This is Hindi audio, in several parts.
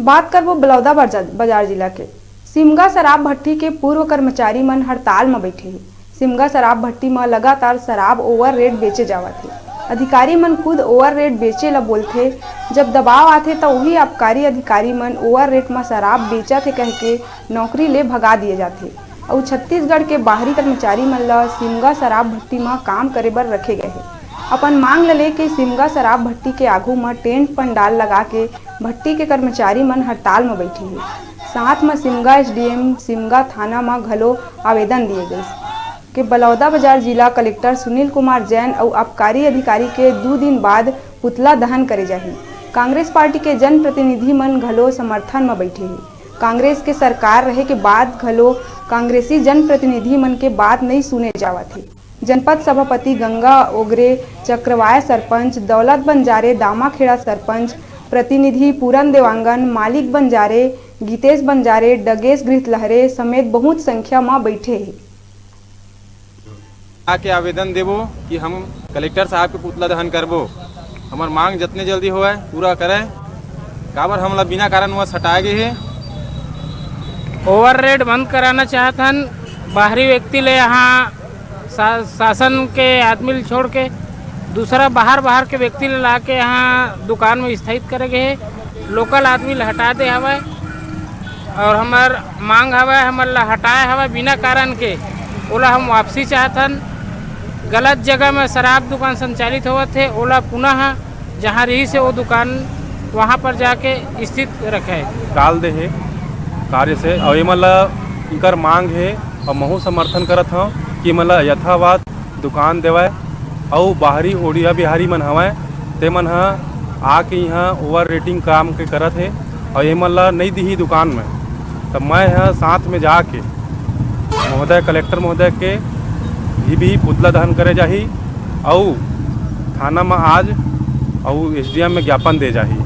बात करबो बलौदा बाजार जिला के सिमगा शराब भट्टी के पूर्व कर्मचारी मन हड़ताल में बैठे हैं। सिमगा शराब भट्टी में लगातार शराब ओवर रेट बेचे जावत है। अधिकारी मन खुद ओवर रेट बेचे ला बोलते, जब दबाव आते तो वही आबकारी अधिकारी मन ओवर रेट में शराब बेचा थे कह के नौकरी ले भगा दिए जाते और छत्तीसगढ़ के बाहरी कर्मचारी मन ला सिमगा शराब भट्टी में काम करे बर रखे गए हैं। अपन मांग ल लेके सिमगा शराब भट्टी के आगू में टेंट पंडाल लगा के भट्टी के कर्मचारी मन हड़ताल में बैठे हैं। साथ में सिमगा एसडीएम सिमगा थाना में घलो आवेदन दिए गए कि बलौदा बाजार जिला कलेक्टर सुनील कुमार जैन और आबकारी अधिकारी के 2 दिन बाद पुतला दहन करे जाही। कांग्रेस पार्टी के जनप्रतिनिधि मन घलो समर्थन में बैठे हैं। कांग्रेस के सरकार रहे के बाद घलो कांग्रेसी जनप्रतिनिधि मन के बात नहीं सुने जावत है। जनपद सभापति गंगा ओगरे, चक्रवाय सरपंच, दौलत बंजारे, दामाखेड़ा सरपंच, प्रतिनिधि पूरन देवांगन, मालिक बंजारे, गीतेश बंजारे, डगेश गृहलहरे समेत बहुत संख्या में बैठे हैं। आके आवेदन देवो कि हम कलेक्टर साहब के पुतला दहन करबो, हमार मांग जितने जल्दी होए पूरा करे। काबर हमला बिना कारण वहाँ हटाए गए है। ओवर रेट बंद कराना चाहतन, बाहरी व्यक्ति ले यहाँ शासन के आदमी छोड़ के दूसरा बाहर के व्यक्ति ले ला के यहाँ दुकान में स्थापित करे गए। लोकल आदमी ले हटा दे हवा और हमार मांग हवा हमार ला हटाए हवा बिना कारण के, ओला हम वापसी चाहतन। गलत जगह में शराब दुकान संचालित होवत है, ओला पुनः जहाँ रही से वो दुकान वहाँ पर जाके स्थित रखे डाल दे है कार्य से। और ये मतलब इनकर मांग है और महू समर्थन करत हूँ कि मतलब यथावत दुकान देवाए और बाहरी ओडिया बिहारी मन हवाए ते मन आके यहाँ ओवर रेटिंग काम के करत है और ये मतलब नहीं दी दुकान में। तब मैं यहाँ साथ में जाके महोदय कलेक्टर महोदय के भी पुतला दहन करे जाही और थाना में आज और एसडीएम में ज्ञापन दे जाही।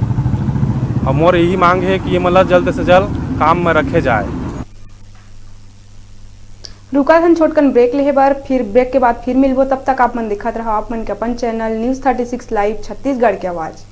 और मोर यही मांग है कि ये मतलब जल्द से जल्द काम में रखे जाए। रुका धन छोटकन ब्रेक लेहे बार, फिर ब्रेक के बाद फिर मिलबो। तब तक आप मन दिखत रहा आप मन के अपन चैनल न्यूज़ 36 लाइव छत्तीसगढ़ के आवाज़।